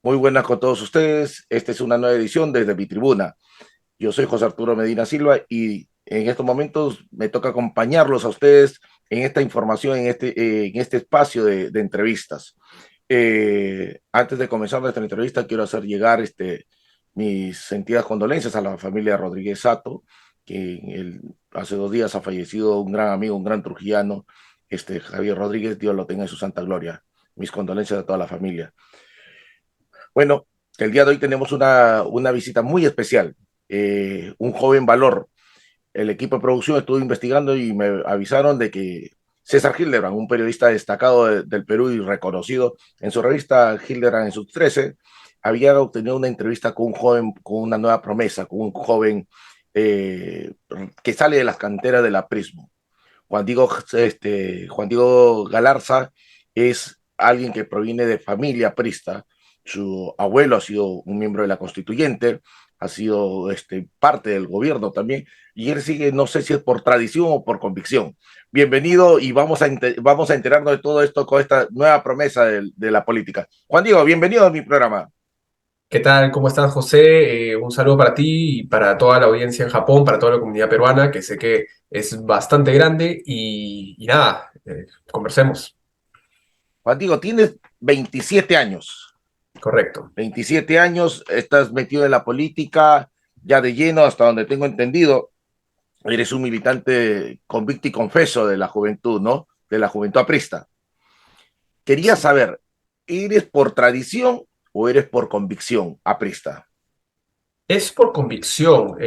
Muy buenas con todos ustedes. Esta es una nueva edición desde mi tribuna. Yo soy José Arturo Medina Silva y en estos momentos me toca acompañarlos a ustedes en esta información, en este espacio de entrevistas. Antes de comenzar nuestra entrevista, quiero hacer llegar mis sentidas condolencias a la familia Rodríguez Sato, que hace 2 días ha fallecido un gran amigo, un gran trujillano, Javier Rodríguez. Dios lo tenga en su santa gloria. Mis condolencias a toda la familia. Bueno, el día de hoy tenemos una visita muy especial, un joven valor. El equipo de producción estuvo investigando y me avisaron de que César Hildebrand, un periodista destacado del Perú y reconocido en su revista Hildebrand en sus 13, había obtenido una entrevista con un joven, con una nueva promesa, con un joven que sale de las canteras de la Prismo. Juan Diego Galarza es alguien que proviene de familia prista. Su abuelo ha sido un miembro de la constituyente, ha sido parte del gobierno también, y él sigue, no sé si es por tradición o por convicción. Bienvenido y vamos a enterarnos de todo esto con esta nueva promesa de la política. Juan Diego, bienvenido a mi programa. ¿Qué tal? ¿Cómo estás, José? Un saludo para ti y para toda la audiencia en Japón, para toda la comunidad peruana, que sé que es bastante grande. Y nada, conversemos. Juan Diego, tienes 27 años. Correcto. 27 años, estás metido en la política ya de lleno, hasta donde tengo entendido. Eres un militante convicto y confeso de la juventud, ¿no? De la juventud aprista. Quería Sí. saber, ¿eres por tradición o eres por convicción aprista? Es por convicción.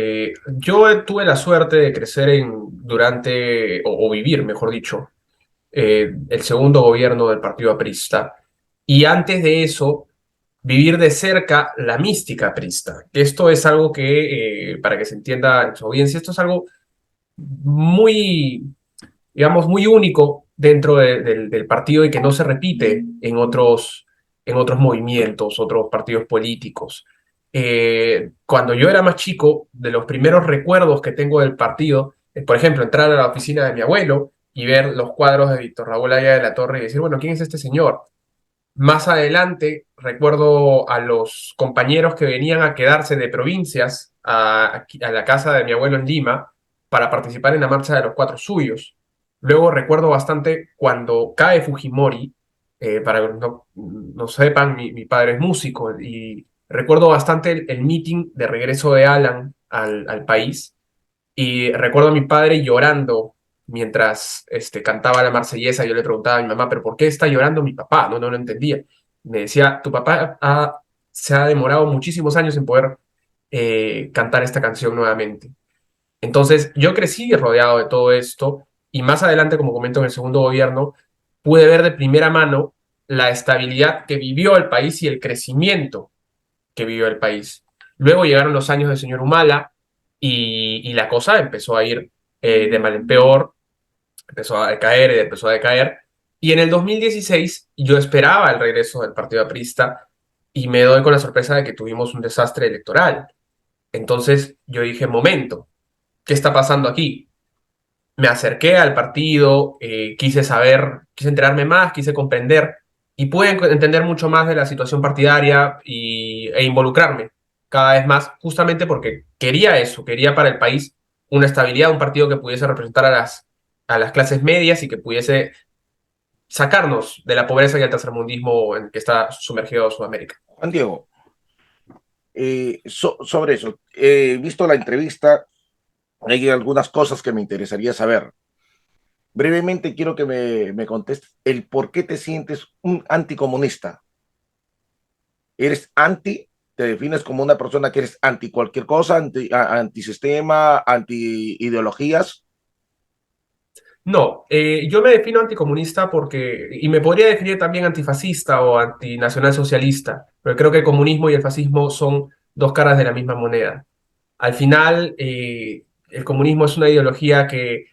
Yo tuve la suerte de crecer o vivir, mejor dicho, el segundo gobierno del Partido Aprista. Y antes de eso, vivir de cerca la mística aprista. Esto es algo que, para que se entienda en su audiencia, esto es algo muy, digamos, muy único dentro del partido y que no se repite en otros movimientos, otros partidos políticos. Cuando yo era más chico, de los primeros recuerdos que tengo del partido, es, por ejemplo, entrar a la oficina de mi abuelo y ver los cuadros de Víctor Raúl Aya de la Torre y decir, bueno, ¿quién es este señor? Más adelante, recuerdo a los compañeros que venían a quedarse de provincias a la casa de mi abuelo en Lima para participar en la marcha de los Cuatro Suyos. Luego recuerdo bastante cuando cae Fujimori, para que no sepan, mi padre es músico y recuerdo bastante el meeting de regreso de Alan al país y recuerdo a mi padre llorando mientras cantaba la marsellesa. Yo le preguntaba a mi mamá, ¿pero por qué está llorando mi papá? No lo entendía. Me decía, tu papá se ha demorado muchísimos años en poder cantar esta canción nuevamente. Entonces, yo crecí rodeado de todo esto y más adelante, como comento en el segundo gobierno, pude ver de primera mano la estabilidad que vivió el país y el crecimiento que vivió el país. Luego llegaron los años del señor Humala y la cosa empezó a ir de mal en peor, empezó a decaer y empezó a decaer. Y en el 2016 yo esperaba el regreso del Partido Aprista y me doy con la sorpresa de que tuvimos un desastre electoral. Entonces yo dije, momento, ¿qué está pasando aquí? Me acerqué al partido, quise saber, quise enterarme más, quise comprender y pude entender mucho más de la situación partidaria e involucrarme cada vez más, justamente porque quería eso, quería para el país una estabilidad, un partido que pudiese representar a las clases medias y que pudiese sacarnos de la pobreza y el tercermundismo en que está sumergido Sudamérica. Juan Diego, sobre eso, he visto la entrevista, hay algunas cosas que me interesaría saber. Brevemente quiero que me contestes el por qué te sientes un anticomunista. ¿Eres anti? ¿Te defines como una persona que eres anti cualquier cosa, antisistema, anti ideologías? No, yo me defino anticomunista y me podría definir también antifascista o antinacionalsocialista, pero creo que el comunismo y el fascismo son dos caras de la misma moneda. Al final, el comunismo es una ideología que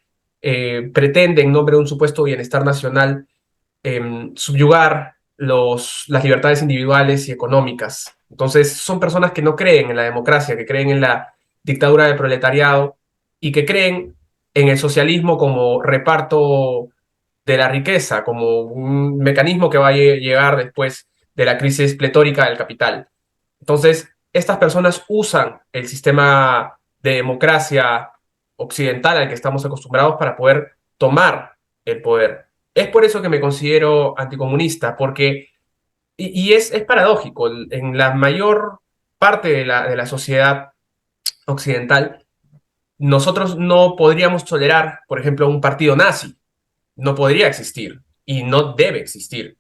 pretende, en nombre de un supuesto bienestar nacional, subyugar las libertades individuales y económicas. Entonces, son personas que no creen en la democracia, que creen en la dictadura del proletariado y que creen en el socialismo como reparto de la riqueza, como un mecanismo que va a llegar después de la crisis pletórica del capital. Entonces, estas personas usan el sistema de democracia occidental al que estamos acostumbrados para poder tomar el poder. Es por eso que me considero anticomunista, porque, y es paradójico, en la mayor parte de la sociedad occidental, nosotros no podríamos tolerar, por ejemplo, un partido nazi. No podría existir y no debe existir.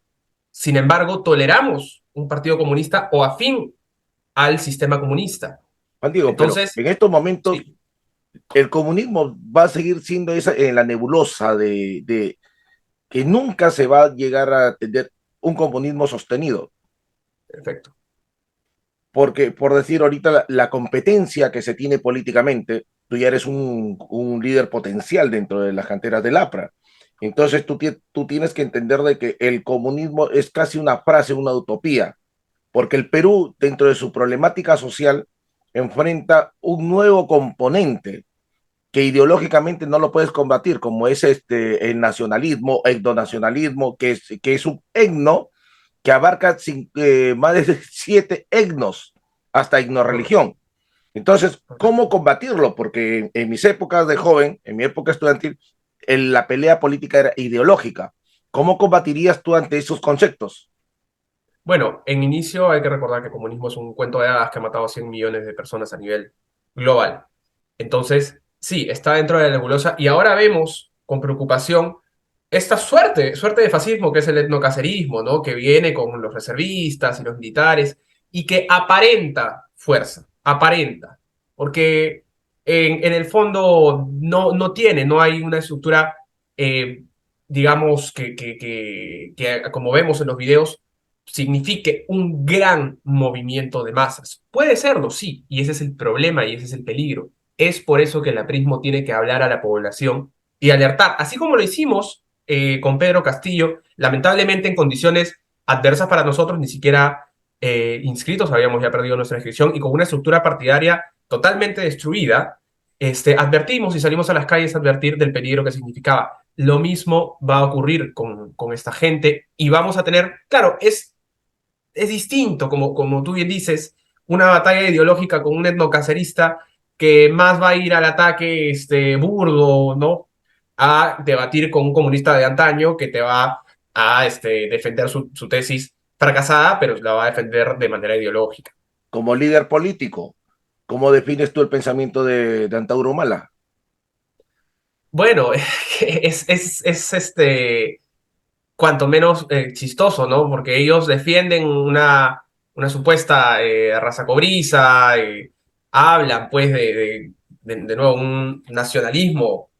Sin embargo, toleramos un partido comunista o afín al sistema comunista. Juan Diego, pero Entonces, en estos momentos sí, el comunismo va a seguir siendo esa, en la nebulosa de que nunca se va a llegar a tener un comunismo sostenido. perfecto. Porque, por decir ahorita, la competencia que se tiene políticamente, tú ya eres un líder potencial dentro de las canteras del APRA. Entonces tú tienes que entender de que el comunismo es casi una frase, una utopía, porque el Perú, dentro de su problemática social, enfrenta un nuevo componente que ideológicamente no lo puedes combatir, como es el nacionalismo, etnonacionalismo, que es un etno que abarca más de 7 etnos, hasta etnoreligión. Entonces, ¿cómo combatirlo? Porque en mis épocas de joven, en mi época estudiantil, la pelea política era ideológica. ¿Cómo combatirías tú ante esos conceptos? Bueno, en inicio hay que recordar que el comunismo es un cuento de hadas que ha matado a 100 millones de personas a nivel global. Entonces, sí, está dentro de la nebulosa y ahora vemos con preocupación esta suerte de fascismo que es el etnocacerismo, ¿no? Que viene con los reservistas y los militares y que aparenta fuerza, aparenta, porque en el fondo no tiene, no hay una estructura, eh, digamos, que, como vemos en los videos, signifique un gran movimiento de masas. Puede serlo, sí, y ese es el problema y ese es el peligro. Es por eso que el aprismo tiene que hablar a la población y alertar, así como lo hicimos con Pedro Castillo, lamentablemente en condiciones adversas para nosotros, ni siquiera inscritos habíamos ya perdido nuestra inscripción y con una estructura partidaria totalmente destruida, advertimos y salimos a las calles a advertir del peligro que significaba. Lo mismo va a ocurrir con esta gente y vamos a tener, claro, es distinto, como tú bien dices, una batalla ideológica con un etnocacerista que más va a ir al ataque burdo, ¿no? A debatir con un comunista de antaño que te va a defender su tesis fracasada, pero la va a defender de manera ideológica. Como líder político, ¿cómo defines tú el pensamiento de Antauro Humala? Bueno, es cuanto menos chistoso, ¿no? Porque ellos defienden una supuesta raza cobriza, hablan pues de nuevo un nacionalismo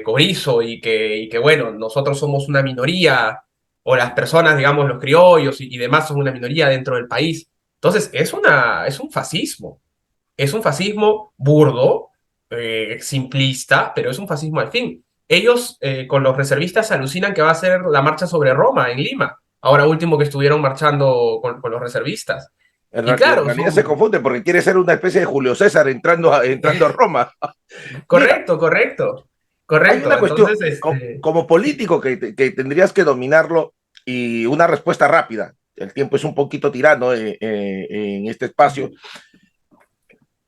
cobrizo y que, bueno, nosotros somos una minoría, o las personas, digamos, los criollos y demás son una minoría dentro del país. Entonces, es un fascismo burdo, simplista, pero es un fascismo al fin. Ellos con los reservistas alucinan que va a ser la marcha sobre Roma en Lima, ahora último que estuvieron marchando con los reservistas. Y En claro, realidad se confunde porque quiere ser una especie de Julio César entrando a Roma. Mira, correcto, correcto, hay correcto. una cuestión, Entonces, como político que tendrías que dominarlo y una respuesta rápida. El tiempo es un poquito tirano en este espacio.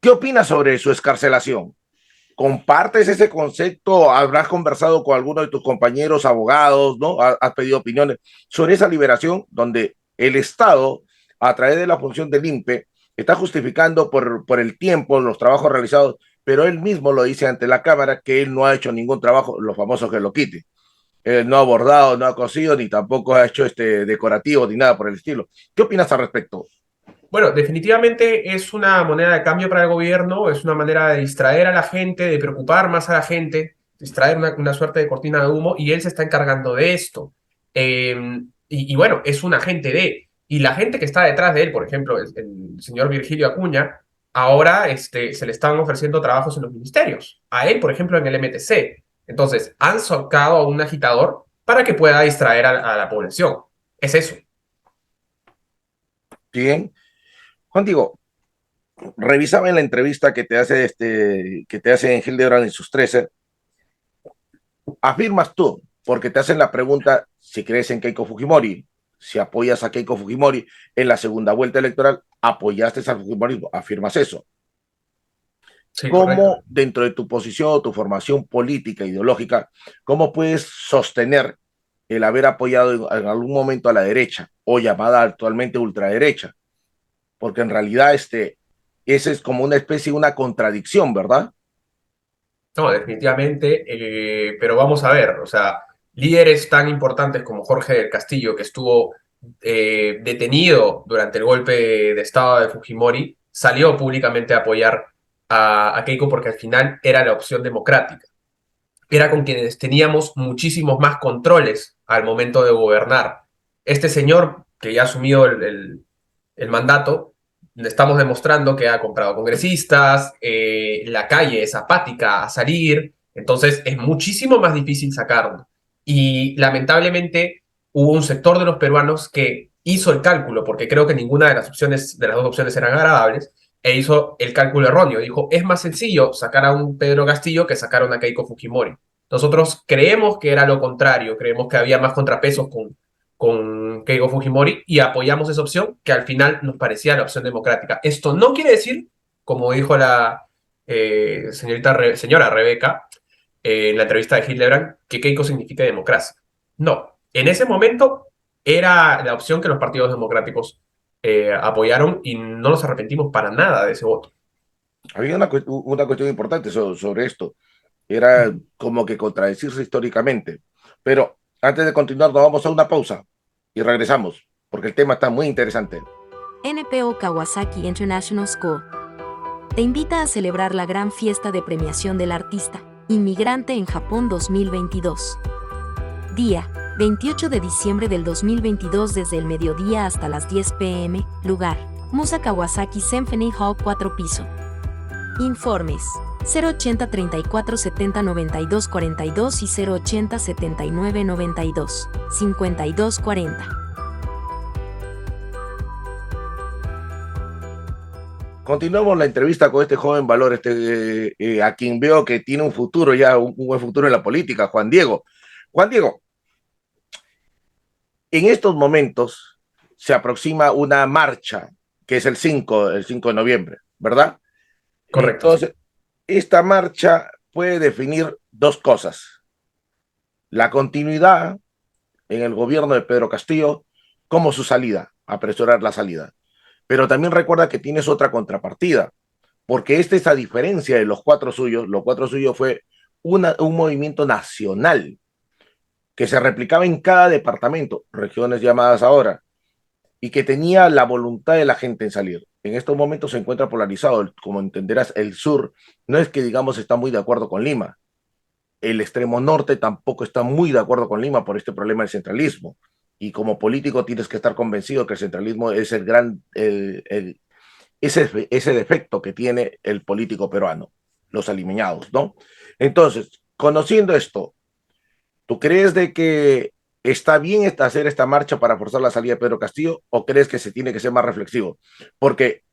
¿Qué opinas sobre su escarcelación? ¿Compartes ese concepto? ¿Habrás conversado con alguno de tus compañeros abogados, ¿no? ¿Has pedido opiniones sobre esa liberación donde el Estado, a través de la función del INPE, está justificando por el tiempo, los trabajos realizados, pero él mismo lo dice ante la Cámara que él no ha hecho ningún trabajo, los famosos que lo quite? Él no ha bordado, no ha cosido, ni tampoco ha hecho decorativo, ni nada por el estilo. ¿Qué opinas al respecto? bueno, definitivamente es una moneda de cambio para el gobierno, es una manera de distraer a la gente, de preocupar más a la gente, distraer una suerte de cortina de humo, y él se está encargando de esto. Y bueno, es un agente de, y la gente que está detrás de él, por ejemplo, el señor Virgilio Acuña, ahora se le están ofreciendo trabajos en los ministerios. A él, por ejemplo, en el MTC. Entonces, han socado a un agitador para que pueda distraer a la población. Es eso. Bien. Juan Diego, revisaba en la entrevista que te hace en Hildebrand en sus 13, afirmas tú, porque te hacen la pregunta si crees en Keiko Fujimori, Si apoyas a Keiko Fujimori en la segunda vuelta electoral, apoyaste al Fujimorismo, afirmas eso. Sí, correcto. ¿Cómo dentro de tu posición o tu formación política, ideológica, cómo puedes sostener el haber apoyado en algún momento a la derecha o llamada actualmente ultraderecha? Porque en realidad ese es como una especie de una contradicción, ¿verdad? No, definitivamente, pero vamos a ver, o sea, líderes tan importantes como Jorge del Castillo, que estuvo detenido durante el golpe de estado de Fujimori, salió públicamente a apoyar a Keiko porque al final era la opción democrática. Era con quienes teníamos muchísimos más controles al momento de gobernar. Este señor, que ya ha asumido el mandato, le estamos demostrando que ha comprado congresistas, la calle es apática a salir, entonces es muchísimo más difícil sacarlo. Y lamentablemente hubo un sector de los peruanos que hizo el cálculo, porque creo que ninguna de las opciones, de las dos opciones eran agradables, e hizo el cálculo erróneo. Dijo, es más sencillo sacar a un Pedro Castillo que sacar a una Keiko Fujimori. Nosotros creemos que era lo contrario, creemos que había más contrapesos con Keiko Fujimori y apoyamos esa opción que al final nos parecía la opción democrática. Esto no quiere decir, como dijo la señora Rebeca en la entrevista de Hildebrand, que Keiko significa democracia. No, en ese momento era la opción que los partidos democráticos apoyaron y no nos arrepentimos para nada de ese voto. Había una cuestión importante sobre esto. Era como que contradecirse históricamente. Pero antes de continuar, nos vamos a una pausa y regresamos, porque el tema está muy interesante. NPO Kawasaki International School te invita a celebrar la gran fiesta de premiación del artista inmigrante en Japón 2022. Día 28 de diciembre del 2022 desde el mediodía hasta las 10 p.m. Lugar: Musa Kawasaki Symphony Hall 4 piso. Informes 080 34 70 92 42 y 080 79 92 52 40. Continuamos la entrevista con este joven valor, a quien veo que tiene un futuro ya, un buen futuro en la política, Juan Diego. Juan Diego, en estos momentos se aproxima una marcha, que es el 5 de noviembre, ¿verdad? Correcto, sí. Entonces, esta marcha puede definir dos cosas: la continuidad en el gobierno de Pedro Castillo, como su salida, apresurar la salida. Pero también recuerda que tienes otra contrapartida, porque esta es a diferencia de los cuatro suyos fue un movimiento nacional que se replicaba en cada departamento, regiones llamadas ahora, y que tenía la voluntad de la gente en salir. En estos momentos se encuentra polarizado, como entenderás, el sur no es que digamos está muy de acuerdo con Lima, el extremo norte tampoco está muy de acuerdo con Lima por este problema del centralismo. Y como político tienes que estar convencido que el centralismo es ese defecto que tiene el político peruano, los alimeñados, ¿no? Entonces, conociendo esto, ¿tú crees de que está bien hacer esta marcha para forzar la salida de Pedro Castillo o crees que se tiene que ser más reflexivo? Porque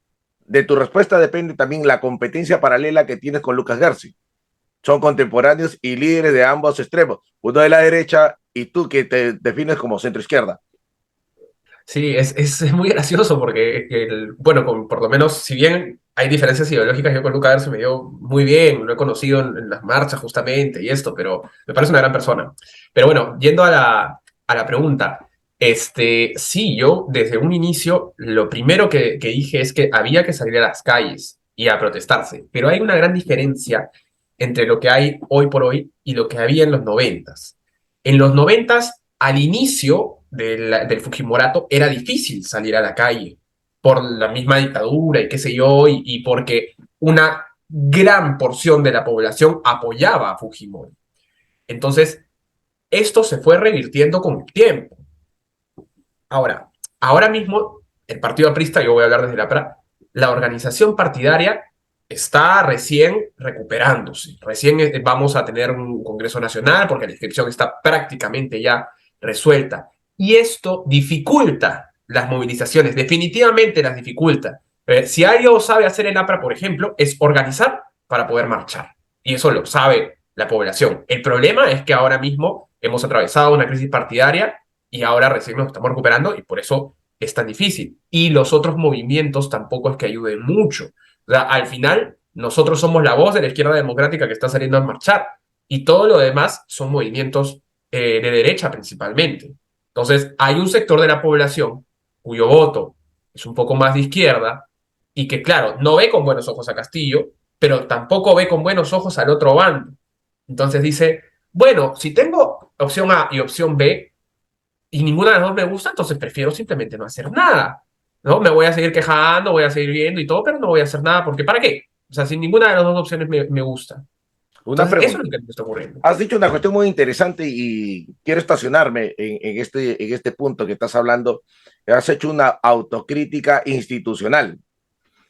de tu respuesta depende también la competencia paralela que tienes con Lucas García. Son contemporáneos y líderes de ambos extremos, uno de la derecha y tú que te defines como centro izquierda. Sí, es muy gracioso porque, bueno, por lo menos, si bien hay diferencias ideológicas, yo con Luca Erce me dio muy bien, lo he conocido en las marchas justamente y esto, pero me parece una gran persona. Pero bueno, yendo a la pregunta, sí, yo desde un inicio lo primero que dije es que había que salir a las calles y a protestarse, pero hay una gran diferencia entre lo que hay hoy por hoy y lo que había en los noventas. En los noventas, al inicio del Fujimorato, era difícil salir a la calle por la misma dictadura y qué sé yo, y porque una gran porción de la población apoyaba a Fujimori. Entonces, esto se fue revirtiendo con el tiempo. Ahora mismo, el Partido Aprista, yo voy a hablar desde la PRA, la organización partidaria está recién recuperándose. Recién vamos a tener un Congreso Nacional porque la inscripción está prácticamente ya resuelta. Y esto dificulta las movilizaciones, definitivamente las dificulta. Si algo sabe hacer el APRA, por ejemplo, es organizar para poder marchar. Y eso lo sabe la población. El problema es que ahora mismo hemos atravesado una crisis partidaria y ahora recién nos estamos recuperando y por eso es tan difícil. Y los otros movimientos tampoco es que ayuden mucho. O sea, al final, nosotros somos la voz de la izquierda democrática que está saliendo a marchar y todo lo demás son movimientos de derecha principalmente. Entonces, hay un sector de la población cuyo voto es un poco más de izquierda y que, claro, no ve con buenos ojos a Castillo, pero tampoco ve con buenos ojos al otro bando. Entonces dice, bueno, si tengo opción A y opción B y ninguna de las dos me gusta, entonces prefiero simplemente no hacer nada. ¿No? Me voy a seguir quejando, voy a seguir viendo y todo, pero no voy a hacer nada porque ¿para qué? O sea, si ninguna de las dos opciones me gusta. Una Entonces, eso es pregunta. lo que me está ocurriendo. Has dicho una cuestión muy interesante y quiero estacionarme en este punto que estás hablando. Has hecho una autocrítica institucional.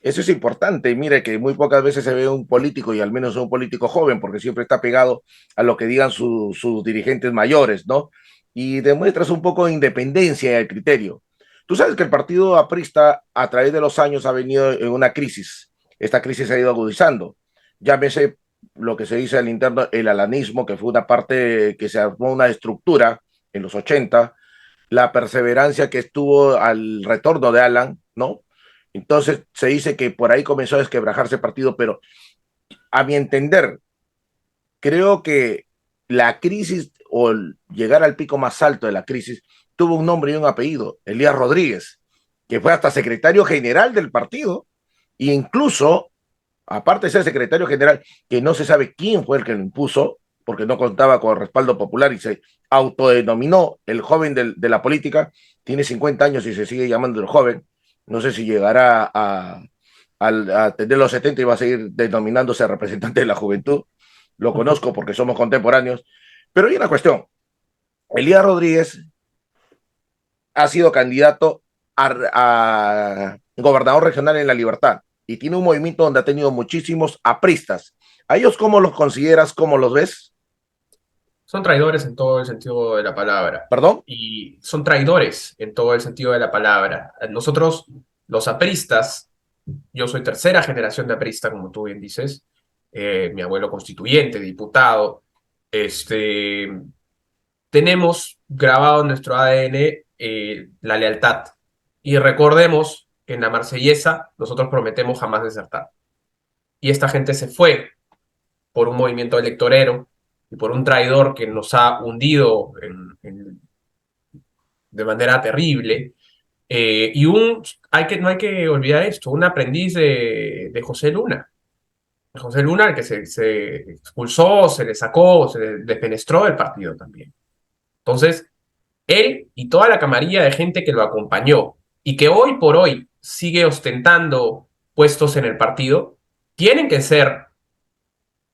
Eso es importante. Mire que muy pocas veces se ve un político, y al menos un político joven, porque siempre está pegado a lo que digan sus dirigentes mayores, ¿no? Y demuestras un poco de independencia en el criterio. Tú sabes que el partido aprista a través de los años ha venido en una crisis. Esta crisis se ha ido agudizando. Llámese lo que se dice al interno el alanismo, que fue una parte que se armó una estructura en los 80, la perseverancia que estuvo al retorno de Alan, ¿no? Entonces se dice que por ahí comenzó a desquebrajarse el partido, pero a mi entender, creo que la crisis o el llegar al pico más alto de la crisis tuvo un nombre y un apellido, Elías Rodríguez, que fue hasta secretario general del partido e incluso, aparte de ser secretario general, que no se sabe quién fue el que lo impuso, porque no contaba con el respaldo popular y se autodenominó el joven de la política, tiene 50 años y se sigue llamando el joven, no sé si llegará a tener los 70 y va a seguir denominándose representante de la juventud, lo conozco porque somos contemporáneos, pero hay una cuestión, Elías Rodríguez ha sido candidato a gobernador regional en La Libertad y tiene un movimiento donde ha tenido muchísimos apristas. ¿A ellos cómo los consideras, cómo los ves? Son traidores en todo el sentido de la palabra. ¿Perdón? Y son traidores en todo el sentido de la palabra. Nosotros, los apristas, yo soy tercera generación de aprista, como tú bien dices, mi abuelo constituyente, diputado, este, tenemos grabado en nuestro ADN la lealtad. Y recordemos que en la Marsellesa nosotros prometemos jamás desertar. Y esta gente se fue por un movimiento electorero y por un traidor que nos ha hundido de manera terrible. No hay que olvidar esto, un aprendiz de José Luna. José Luna, el que se expulsó, se le sacó, se le defenestró del partido también. Entonces, él y toda la camarilla de gente que lo acompañó y que hoy por hoy sigue ostentando puestos en el partido, tienen que ser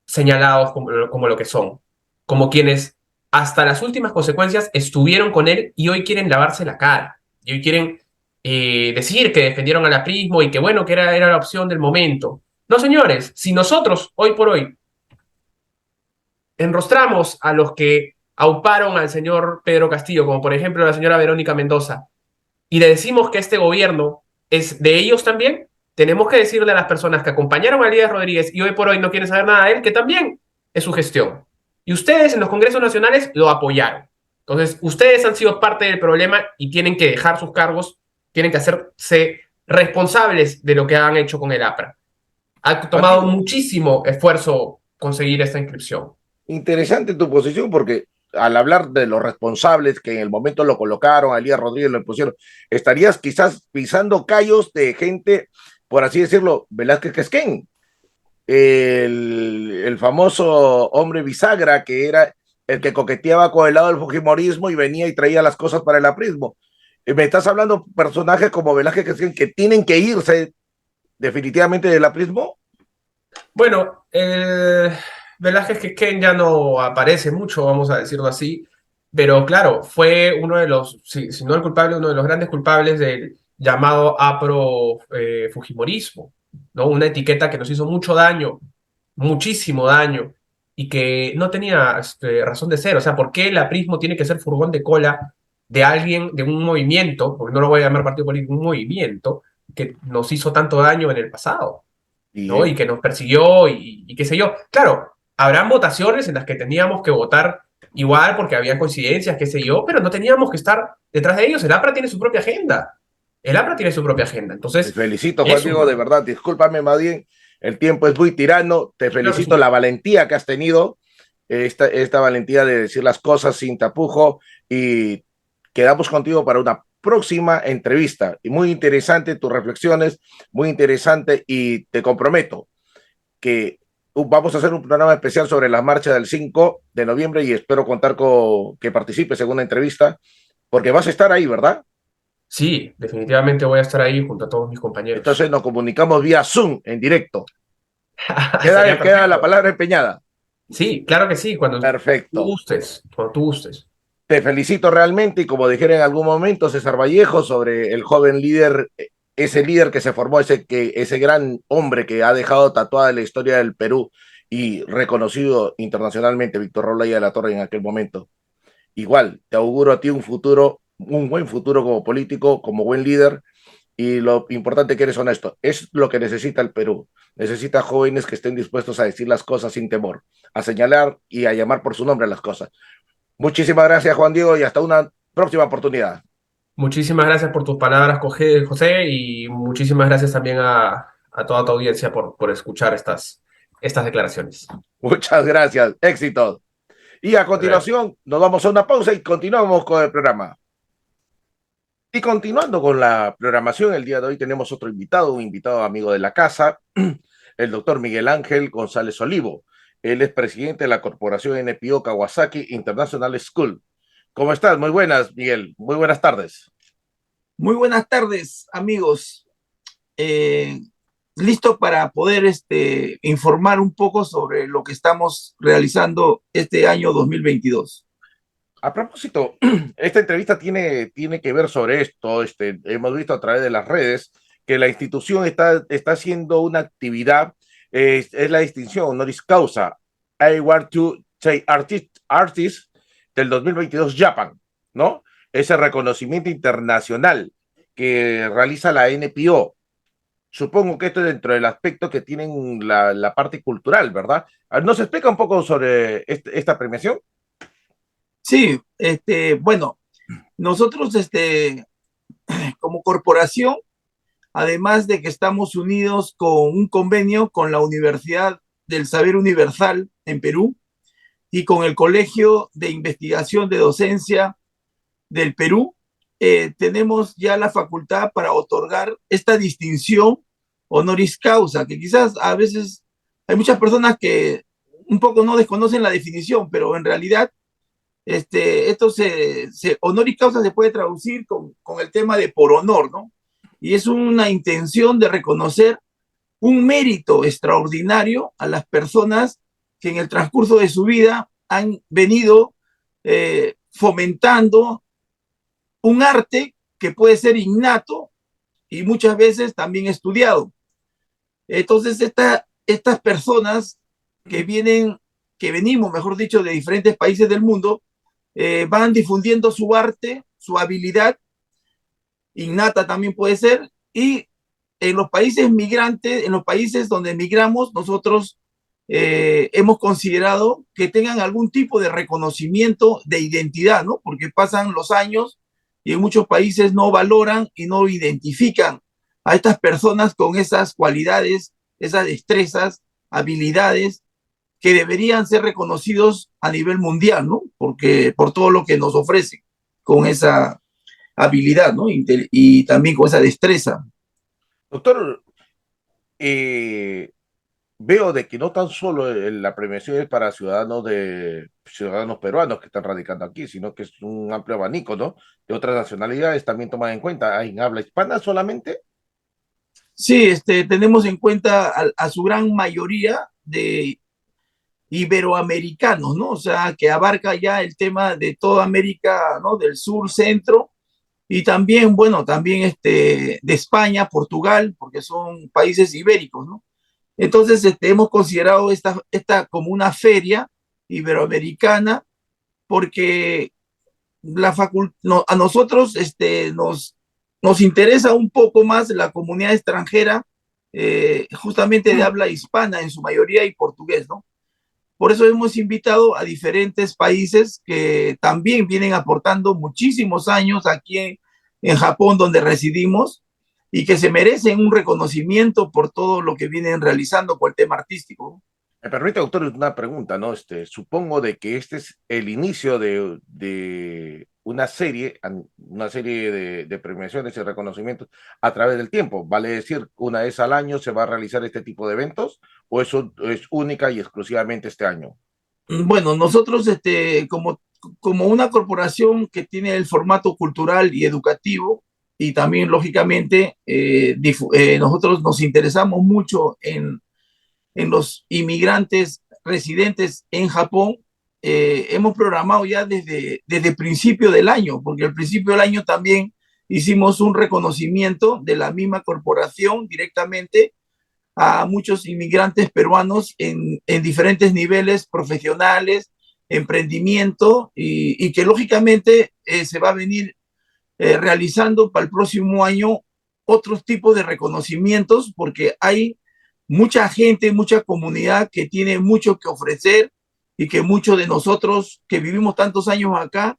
señalados como lo que son, como quienes hasta las últimas consecuencias estuvieron con él y hoy quieren lavarse la cara, y hoy quieren decir que defendieron al aprismo y que bueno, que era la opción del momento. No, señores, si nosotros hoy por hoy enrostramos a los que auparon al señor Pedro Castillo, como por ejemplo la señora Verónica Mendoza, y le decimos que este gobierno es de ellos también, tenemos que decirle a las personas que acompañaron a Elías Rodríguez y hoy por hoy no quieren saber nada de él, que también es su gestión. Y ustedes en los congresos nacionales lo apoyaron. Entonces, ustedes han sido parte del problema y tienen que dejar sus cargos, tienen que hacerse responsables de lo que han hecho con el APRA. Ha tomado muchísimo esfuerzo conseguir esta inscripción. Interesante tu posición porque al hablar de los responsables que en el momento lo colocaron, a Elías Rodríguez lo impusieron, estarías quizás pisando callos de gente, por así decirlo, Velázquez Quesquén, el famoso hombre bisagra que era el que coqueteaba con el lado del fujimorismo y venía y traía las cosas para el aprismo. Me estás hablando de personajes como Velázquez Quesquén que tienen que irse definitivamente del aprismo. Bueno, Velázquez Quesquén ya no aparece mucho, vamos a decirlo así, pero claro, fue uno de los, si no el culpable, uno de los grandes culpables del llamado afro-fujimorismo, ¿no? Una etiqueta que nos hizo mucho daño, muchísimo daño, y que no tenía razón de ser. O sea, ¿por qué el aprismo tiene que ser furgón de cola de alguien, de un movimiento, porque no lo voy a llamar partido político, un movimiento que nos hizo tanto daño en el pasado? ¿No? Y que nos persiguió y qué sé yo. Claro, habrán votaciones en las que teníamos que votar Igual porque había coincidencias, qué sé yo, pero no teníamos que estar detrás de ellos. El APRA tiene su propia agenda. El APRA tiene su propia agenda. Te Entonces, felicito, Juan eso, Diego, de verdad. Discúlpame, más bien, el tiempo es muy tirano. Te claro que felicito sí. la valentía que has tenido, esta valentía de decir las cosas sin tapujo y quedamos contigo para una próxima entrevista. Y muy interesante tus reflexiones, muy interesante y te comprometo que vamos a hacer un programa especial sobre las marchas del 5 de noviembre y espero contar con que participes en una entrevista porque vas a estar ahí, ¿verdad? Sí, definitivamente voy a estar ahí junto a todos mis compañeros. Entonces nos comunicamos vía Zoom en directo. Estaría Queda la perfecto. palabra empeñada. Sí, claro que sí, cuando tú Perfecto. gustes, cuando tú gustes. Te felicito realmente y como dijera en algún momento César Vallejo sobre el joven líder, ese líder que se formó, ese gran hombre que ha dejado tatuada la historia del Perú y reconocido internacionalmente, Víctor Rolaya de la Torre en aquel momento. Igual, te auguro a ti un futuro, un buen futuro como político, como buen líder y lo importante que eres honesto. Es lo que necesita el Perú. Necesita jóvenes que estén dispuestos a decir las cosas sin temor, a señalar y a llamar por su nombre a las cosas. Muchísimas gracias, Juan Diego, y hasta una próxima oportunidad. Muchísimas gracias por tus palabras, José, y muchísimas gracias también a toda tu audiencia por escuchar estas declaraciones. Muchas gracias. Éxitos. Y a Hasta luego. continuación, nos vamos a una pausa y continuamos con el programa. Y continuando con la programación, el día de hoy tenemos otro invitado, un invitado amigo de la casa, el doctor Miguel Ángel González Olivo. Él es presidente de la corporación NPO Kawasaki International School. ¿Cómo estás? Muy buenas, Miguel. Muy buenas tardes. Muy buenas tardes, amigos. Eh, Listo para poder informar un poco sobre lo que estamos realizando este año 2022. A propósito, esta entrevista tiene que ver sobre esto. Hemos visto a través de las redes que la institución está haciendo una actividad, es la distinción honoris causa I want to say artist del 2022 Japan, ¿no? Ese reconocimiento internacional que realiza la NPO. Supongo que esto es dentro del aspecto que tienen la parte cultural, ¿verdad? ¿Nos explica un poco sobre esta premiación? Sí, bueno, nosotros como corporación, además de que estamos unidos con un convenio con la Universidad del Saber Universal en Perú y con el Colegio de Investigación de Docencia del Perú, tenemos ya la facultad para otorgar esta distinción honoris causa, que quizás a veces hay muchas personas que un poco no desconocen la definición, pero en realidad esto honoris causa se puede traducir con el tema de por honor, ¿no? Y es una intención de reconocer un mérito extraordinario a las personas que en el transcurso de su vida han venido fomentando un arte que puede ser innato y muchas veces también estudiado. Entonces, estas personas que vienen, que venimos, mejor dicho, de diferentes países del mundo, van difundiendo su arte, su habilidad, innata también puede ser, y en los países migrantes, en los países donde migramos, nosotros hemos considerado que tengan algún tipo de reconocimiento de identidad, ¿no? Porque pasan los años y en muchos países no valoran y no identifican a estas personas con esas cualidades, esas destrezas, habilidades que deberían ser reconocidos a nivel mundial, ¿no? Porque por todo lo que nos ofrecen con esa habilidad, ¿no? Y también con esa destreza. Doctor, veo de que no tan solo la premiación es para ciudadanos peruanos que están radicando aquí, sino que es un amplio abanico, ¿no? De otras nacionalidades también toman en cuenta. ¿Hay en habla hispana solamente? Sí, tenemos en cuenta a su gran mayoría de iberoamericanos, ¿no? O sea, que abarca ya el tema de toda América, ¿no? Del sur, centro, y también, bueno, también de España, Portugal, porque son países ibéricos, ¿no? Entonces, hemos considerado esta como una feria iberoamericana porque no, a nosotros nos interesa un poco más la comunidad extranjera, justamente de habla hispana en su mayoría y portugués, ¿no? Por eso hemos invitado a diferentes países que también vienen aportando muchísimos años aquí en Japón, donde residimos, y que se merecen un reconocimiento por todo lo que vienen realizando con el tema artístico. Me permite, doctor, una pregunta, ¿no? Supongo de que este es el inicio de una serie de premiaciones y reconocimientos a través del tiempo. ¿Vale decir, una vez al año se va a realizar este tipo de eventos o eso es única y exclusivamente este año? Bueno, nosotros como una corporación que tiene el formato cultural y educativo, y también lógicamente nosotros nos interesamos mucho en los inmigrantes residentes en Japón, hemos programado ya desde principio del año, porque al principio del año también hicimos un reconocimiento de la misma corporación directamente a muchos inmigrantes peruanos en diferentes niveles profesionales, emprendimiento, y que lógicamente se va a venir realizando para el próximo año otros tipos de reconocimientos, porque hay mucha gente, mucha comunidad que tiene mucho que ofrecer y que muchos de nosotros que vivimos tantos años acá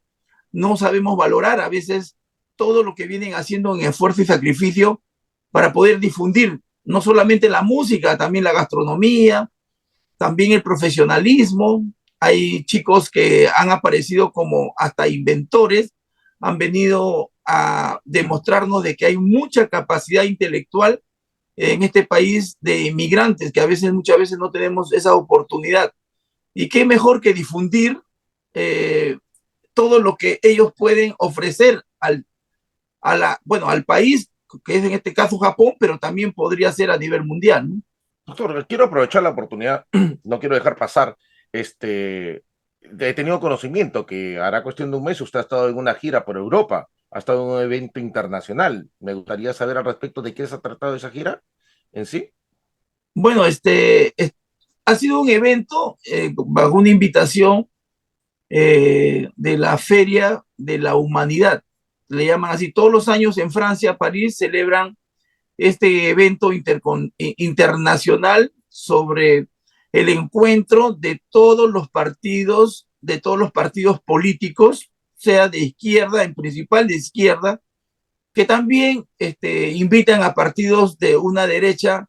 no sabemos valorar a veces todo lo que vienen haciendo en esfuerzo y sacrificio para poder difundir no solamente la música, también la gastronomía, también el profesionalismo. Hay chicos que han aparecido como hasta inventores, han venido a demostrarnos de que hay mucha capacidad intelectual en este país de inmigrantes, que a veces, muchas veces no tenemos esa oportunidad. Y qué mejor que difundir eh, todo lo que ellos pueden ofrecer al país, que es en este caso Japón, pero también podría ser a nivel mundial, ¿no? Doctor, quiero aprovechar la oportunidad, no quiero dejar pasar, he tenido conocimiento que hará cuestión de un mes usted ha estado en una gira por Europa, ha estado en un evento internacional. Me gustaría saber al respecto de qué se ha tratado esa gira en sí. Bueno, ha sido un evento bajo una invitación de la Feria de la Humanidad. Le llaman así. Todos los años en Francia, París, celebran este evento internacional sobre el encuentro de todos los partidos políticos, sea de izquierda, en principal de izquierda, que también invitan a partidos de una derecha,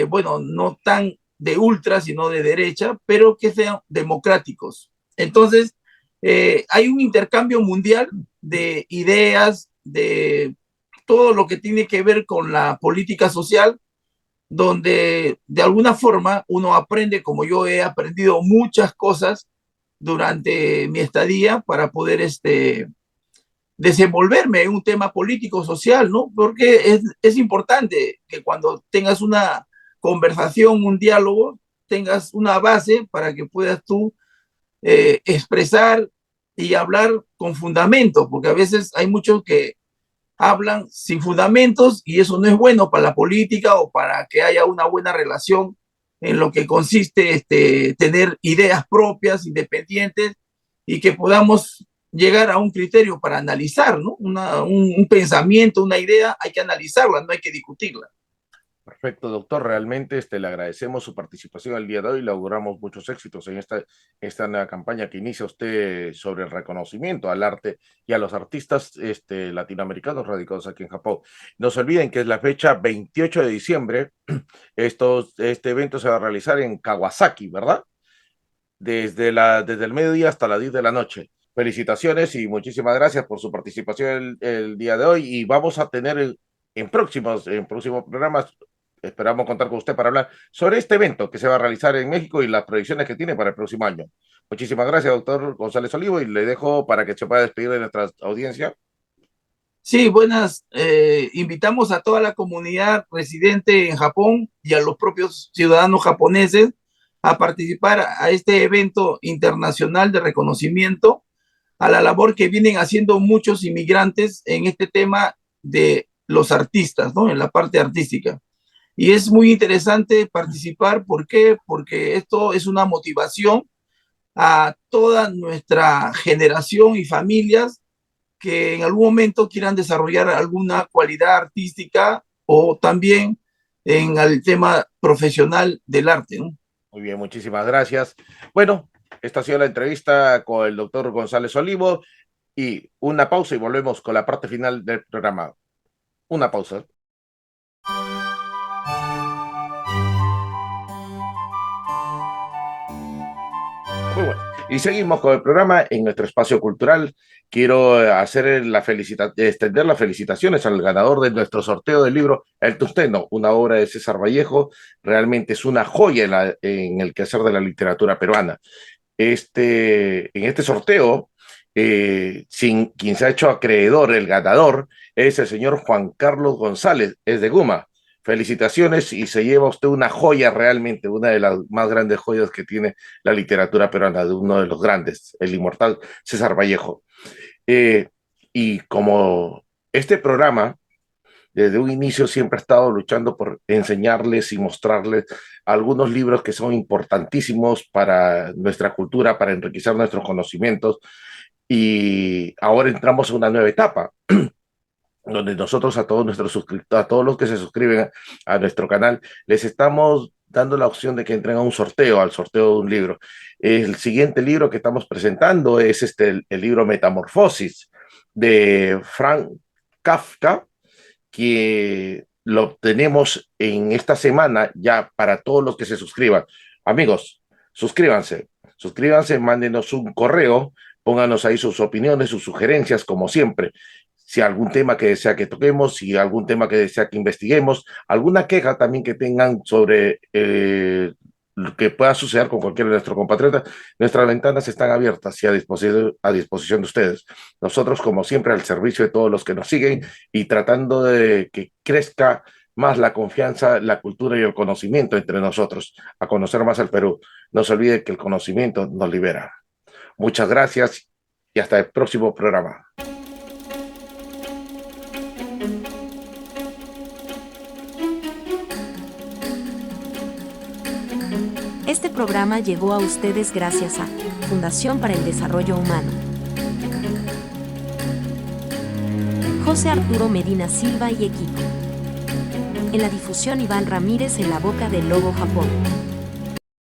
bueno, no tan de ultra, sino de derecha, pero que sean democráticos. Entonces, hay un intercambio mundial de ideas, de todo lo que tiene que ver con la política social, donde de alguna forma uno aprende, como yo he aprendido muchas cosas durante mi estadía para poder desenvolverme en un tema político social, ¿no? Porque es importante que cuando tengas una conversación, un diálogo, tengas una base para que puedas tú expresar y hablar con fundamentos, porque a veces hay muchos que hablan sin fundamentos y eso no es bueno para la política o para que haya una buena relación en lo que consiste tener ideas propias, independientes, y que podamos llegar a un criterio para analizar, ¿no? Un pensamiento, una idea, hay que analizarla, no hay que discutirla. Perfecto, doctor. Realmente le agradecemos su participación el día de hoy y le auguramos muchos éxitos en esta nueva campaña que inicia usted sobre el reconocimiento al arte y a los artistas latinoamericanos radicados aquí en Japón. No se olviden que es la fecha 28 de diciembre. Este evento se va a realizar en Kawasaki, ¿verdad? Desde el mediodía hasta las 10 de la noche. Felicitaciones y muchísimas gracias por su participación el día de hoy y vamos a tener en próximos programas. Esperamos contar con usted para hablar sobre este evento que se va a realizar en México y las proyecciones que tiene para el próximo año. Muchísimas gracias, doctor González Olivo, y le dejo para que se pueda despedir de nuestra audiencia. Sí, buenas. Invitamos a toda la comunidad residente en Japón y a los propios ciudadanos japoneses a participar a este evento internacional de reconocimiento a la labor que vienen haciendo muchos inmigrantes en este tema de los artistas, ¿no? En la parte artística. Y es muy interesante participar. ¿Por qué? Porque esto es una motivación a toda nuestra generación y familias que en algún momento quieran desarrollar alguna cualidad artística o también en el tema profesional del arte, ¿no? Muy bien, muchísimas gracias. Bueno, esta ha sido la entrevista con el doctor González Olivo y una pausa y volvemos con la parte final del programa. Una pausa. Muy bueno. Y seguimos con el programa en nuestro espacio cultural. Quiero extender las felicitaciones al ganador de nuestro sorteo del libro El Tusteno, una obra de César Vallejo. Realmente es una joya en el quehacer de la literatura peruana. En este sorteo, quien se ha hecho acreedor, el ganador, es el señor Juan Carlos González, es de Guma. Felicitaciones y se lleva usted una joya realmente, una de las más grandes joyas que tiene la literatura peruana, de uno de los grandes, el inmortal César Vallejo. Eh, y como este programa, desde un inicio siempre ha estado luchando por enseñarles y mostrarles algunos libros que son importantísimos para nuestra cultura, para enriquecer nuestros conocimientos. Y ahora entramos a una nueva etapa, donde nosotros a todos nuestros suscriptores, a todos los que se suscriben a nuestro canal, les estamos dando la opción de que entren a un sorteo, al sorteo de un libro. El siguiente libro que estamos presentando es el libro Metamorfosis de Frank Kafka, que lo obtenemos en esta semana ya para todos los que se suscriban. Amigos, suscríbanse, mándenos un correo, pónganos ahí sus opiniones, sus sugerencias, como siempre. Si algún tema que desea que toquemos, si algún tema que desea que investiguemos, alguna queja también que tengan sobre lo que pueda suceder con cualquiera de nuestros compatriotas, nuestras ventanas están abiertas y a disposición de ustedes. Nosotros, como siempre, al servicio de todos los que nos siguen y tratando de que crezca más la confianza, la cultura y el conocimiento entre nosotros, a conocer más al Perú. No se olvide que el conocimiento nos libera. Muchas gracias y hasta el próximo programa. Este programa llegó a ustedes gracias a Fundación para el Desarrollo Humano. José Arturo Medina Silva y equipo. En la difusión Iván Ramírez en La Boca del Lobo, Japón.